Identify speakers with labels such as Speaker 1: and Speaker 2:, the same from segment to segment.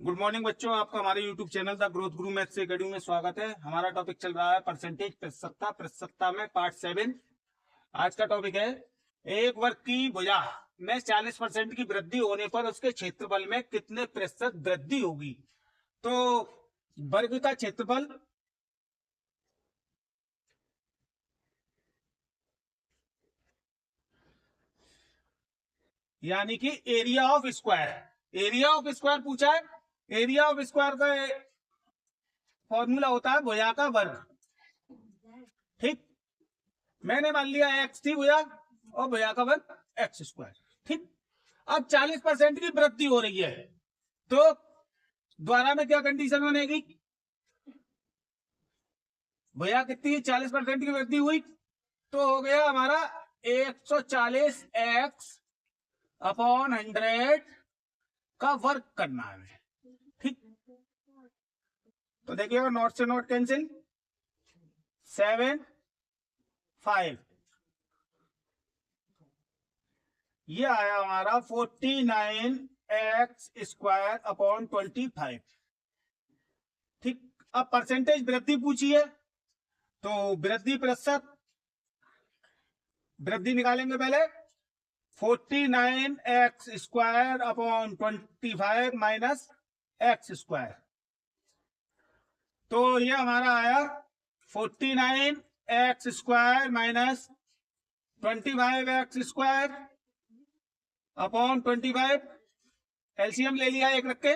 Speaker 1: Good morning बच्चों, आपका हमारे YouTube channel the growth Guru maths academy में स्वागत है। हमारा टॉपिक चल रहा है परसेंटेज प्रतिशतता में पार्ट 7। आज का टॉपिक है एक वर्ग की भुजा में 40% की वृद्धि होने पर उसके क्षेत्रफल में कितने प्रतिशत वृद्धि होगी। तो वर्ग का क्षेत्रफल यानी कि एरिया ऑफ स्क्वायर पूछा है। एरिया ऑफ स्क्वायर का फॉर्मूला होता है भुजा का वर्ग। ठीक, मैंने मान लिया एक्स थी भुजा और भुजा का वर्ग एक्स स्क्वायर। ठीक, अब 40% की वृद्धि हो रही है तो द्वारा में क्या कंडीशन बनेगी। भुजा कितनी 40% की वृद्धि हुई तो हो गया हमारा 140 एक्स अपॉन 100 का वर्ग करना है। ठीक, तो देखिएगा नोट से नोट कैंसिल 7 5 ये आया हमारा 49 एक्स स्क्वायर अपॉन 25। ठीक, अब परसेंटेज वृद्धि पूछी है तो वृद्धि प्रतिशत वृद्धि निकालेंगे पहले 49 x square upon 25 minus x square. तो ये हमारा आया 49 x square minus 25 x square upon 25। LCM ले लिया एक रख के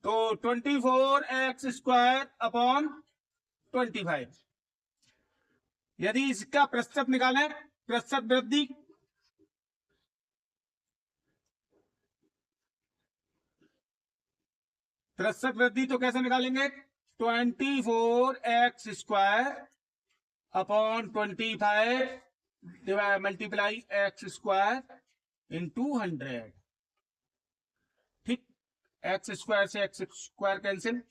Speaker 1: तो 24 एक्स स्क्वायर अपॉन 25। यदि इसका प्रतिशत निकालें प्रतिशत वृद्धि तो कैसे निकालेंगे 24 x square upon 25 multiply x square into 100। ठीक, एक्स स्क्वायर से एक्स स्क्वायर कैंसिल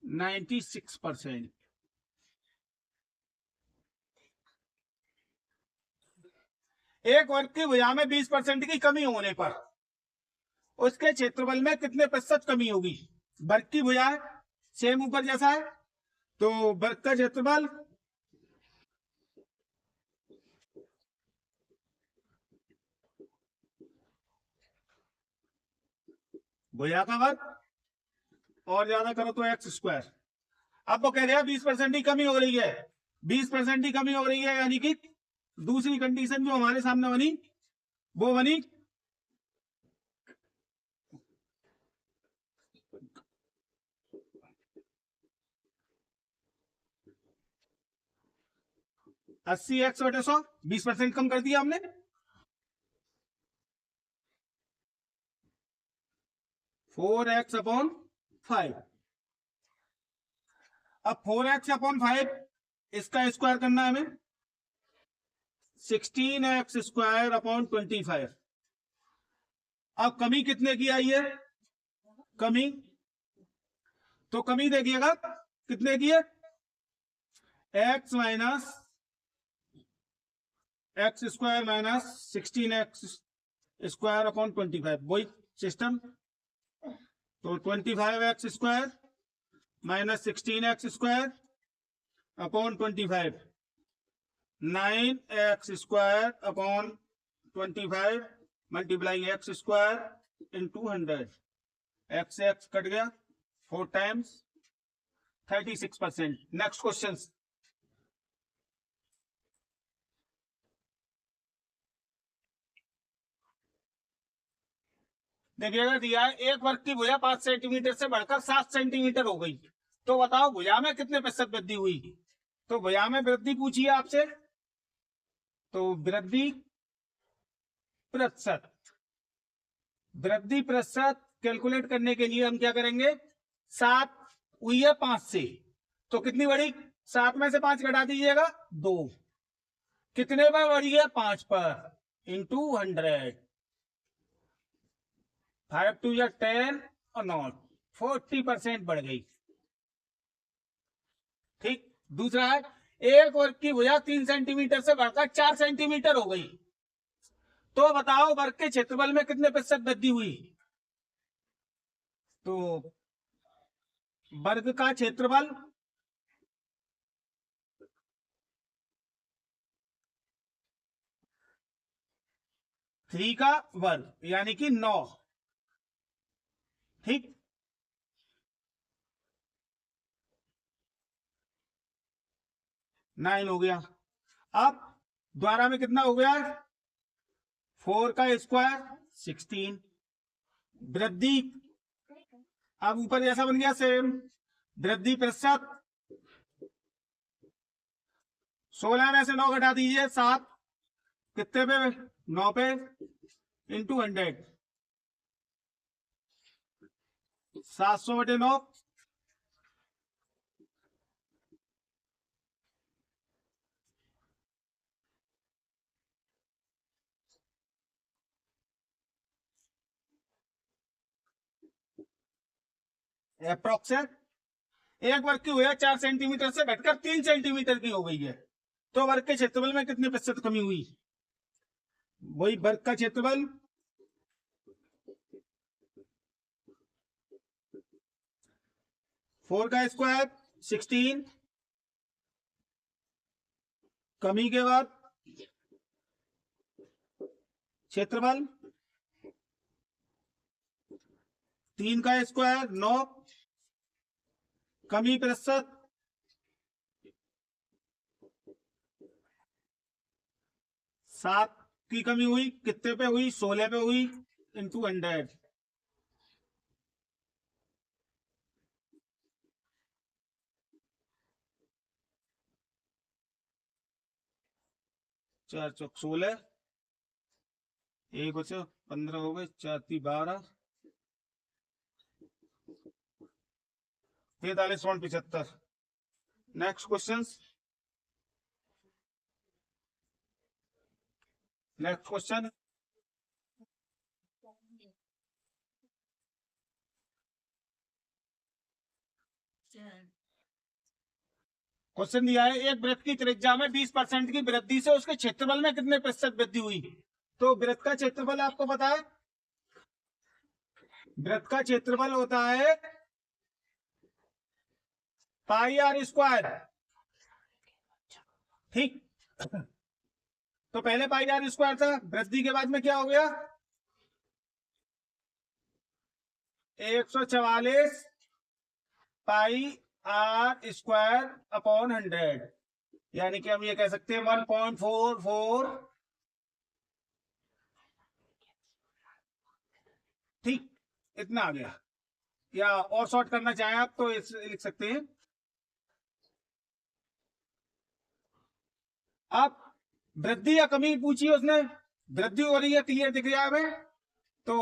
Speaker 1: 96%। एक वर्ग की भुजा में 20% की कमी होने पर उसके क्षेत्रफल में कितने प्रतिशत कमी होगी। वर्ग की भुजा है, सेम ऊपर जैसा है, तो वर्ग का क्षेत्रफल भुजा का वर्ग और ज्यादा करो तो एक्स स्क्वायर। अब वो कह रहे हैं 20% की कमी हो रही है, 20% की कमी हो रही है यानी कि दूसरी कंडीशन जो हमारे सामने बनी वो बनी अस्सी एक्स बटे 100, 20% कम कर दिया हमने। 4x upon 5। अब 4x अपॉन 5 इसका स्क्वायर करना है हमें 16x स्क्वायर अपॉन 25। अब कमी कितने की आई है कमी, तो कमी देखिएगा कितने की है x minus x square minus 16x square upon 25 वही सिस्टम। तो 25x square minus 16x square upon 25 9x square upon 25 multiply x square into 100। X x cut गया 4 टाइम्स 36%। नेक्स्ट क्वेश्चन देखिएगा, दिया है एक वर्ग की भुजा 5 सेंटीमीटर से बढ़कर 7 सेंटीमीटर हो गई तो बताओ भुजा में कितने प्रतिशत वृद्धि हुई। तो भुजा में वृद्धि पूछी है आपसे, तो वृद्धि प्रतिशत कैलकुलेट करने के लिए हम क्या करेंगे 7 हुई है 5 से तो कितनी बढ़ी 7 में से 5 घटा दीजिएगा 2, कितने पर बढ़ी है 5 पर इंटू 100। 5 टू या 10 और नॉट 40% बढ़ गई। ठीक, दूसरा है एक वर्ग की भुजा 3 सेंटीमीटर से बढ़कर 4 सेंटीमीटर हो गई तो बताओ वर्ग के क्षेत्रफल में कितने प्रतिशत वृद्धि हुई? तो वर्ग का क्षेत्रफल थ्री का वर्ग यानी कि 9, ठीक। नाइन हो गया। अब द्वारा में कितना हो गया? 4 का स्क्वायर 16। वृद्धि अब ऊपर जैसा बन गया सेम। वृद्धि प्रतिशत 16 में से 9 घटा दीजिए, 7 कितने पे? 9 पे इंटू 100, 700/9। अप्रोक्स एक वर्ग की हुई है 4 सेंटीमीटर से घटकर 3 सेंटीमीटर की हो गई है, तो वर्ग के क्षेत्रफल में कितने प्रतिशत कमी हुई? वही वर्ग का क्षेत्रफल फोर का स्क्वायर 16, कमी के बाद क्षेत्रफल 3 का स्क्वायर 9, कमी प्रतिशत 7 की कमी हुई, कितने पे हुई? 16 पे हुई इंटू 100। चार चौक 16, एक बचे 15 हो गए, 4×3 = 12, 43.75। Next question, next question. Question दिया है एक वृत्त की त्रिज्या में 20% की वृद्धि से उसके क्षेत्रफल में कितने प्रतिशत वृद्धि हुई? तो वृत्त का क्षेत्रफल आपको पता है, वृत्त का क्षेत्रफल होता है πr², ठीक। तो पहले πr² था, वृद्धि के बाद में क्या हो गया? 144 πr²/100, यानी कि हम ये कह सकते हैं 1.44, ठीक। इतना आ गया। या और शॉर्ट करना चाहें आप तो लिख सकते हैं। आप वृद्धि या कमी पूछी उसने, वृद्धि हो रही है क्लियर दिख रहा है हमें, तो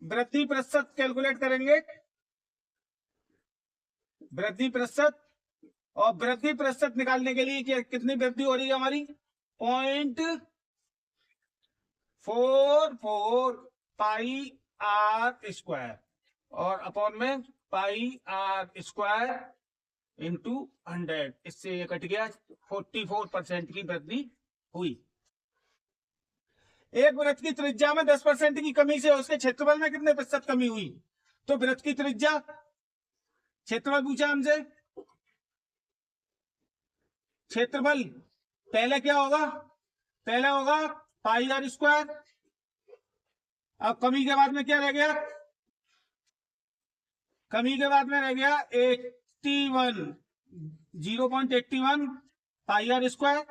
Speaker 1: वृद्धि प्रतिशत कैलकुलेट करेंगे, वृद्धि प्रतिशत। और वृद्धि प्रतिशत निकालने के लिए कितनी वृद्धि हो रही है हमारी? 0.44 πr², और अपॉन में πr² इंटू 100, इससे ये कट गया, 44% की वृद्धि हुई। एक वृत्त की त्रिज्या में 10% की कमी से उसके क्षेत्रफल में कितने प्रतिशत कमी हुई? तो वृत्त की त्रिज्या, क्षेत्रफल पूछा हमसे, क्षेत्रफल पहले क्या होगा? पहले होगा πr²। अब कमी के बाद में क्या रह गया? कमी के बाद में रह गया 0.81 πr²,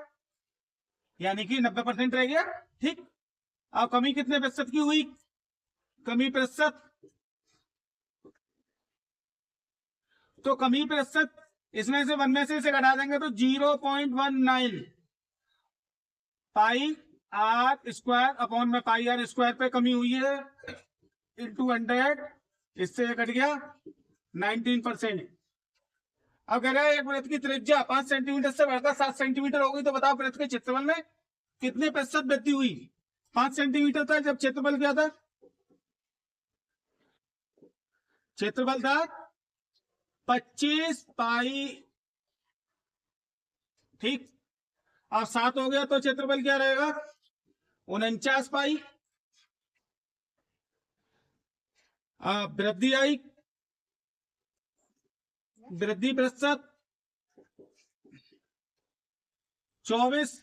Speaker 1: यानी कि 90% रह गया, ठीक। अब कमी कितने प्रतिशत की हुई? कमी प्रतिशत, तो कमी प्रतिशत इसमें से 1 में से इसे घटा देंगे तो 0.19 πr² अपॉन में πr² पे कमी हुई है इंटू 100, इससे कट गया 19%। अब कह रहा है एक वृत्त की त्रिज्या 5 सेंटीमीटर से बढ़कर 7 सेंटीमीटर हो गई, तो बताओ वृत्त के क्षेत्रफल में कितने प्रतिशत वृद्धि हुई? 5 सेंटीमीटर था जब क्षेत्रफल क्या था? क्षेत्रफल था 25 पाई, ठीक। अब 7 हो गया तो क्षेत्रफल क्या रहेगा? 49 पाई। वृद्धि आई, वृद्धि प्रतिशत 24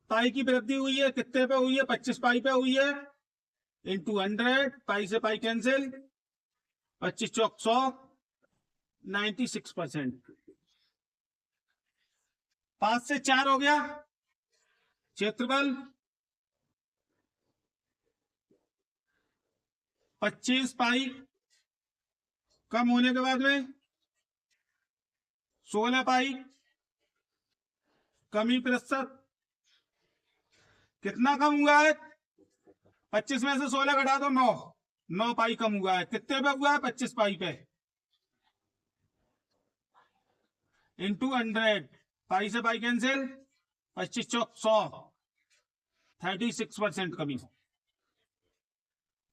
Speaker 1: पाई की वृद्धि हुई है। कितने पे हुई है? 25 पाई पे हुई है। इंटू 100, पाई से पाई कैंसिल, 25 चौक 100, 96%। 5 से 4 हो गया क्षेत्रफल। 25 पाई कम होने के बाद में 16 पाई, कमी प्रतिशत कितना कम हुआ है? 25 में से 16 घटा दो 9 पाई कम हुआ है। कितने पे हुआ है? 25 पाई पे। इंटू 100, पाई से पाई कैंसिल, 25 चौक 100, 36% कमी।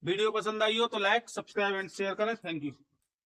Speaker 1: वीडियो पसंद आई हो तो लाइक, सब्सक्राइब एंड शेयर करें। Thank you.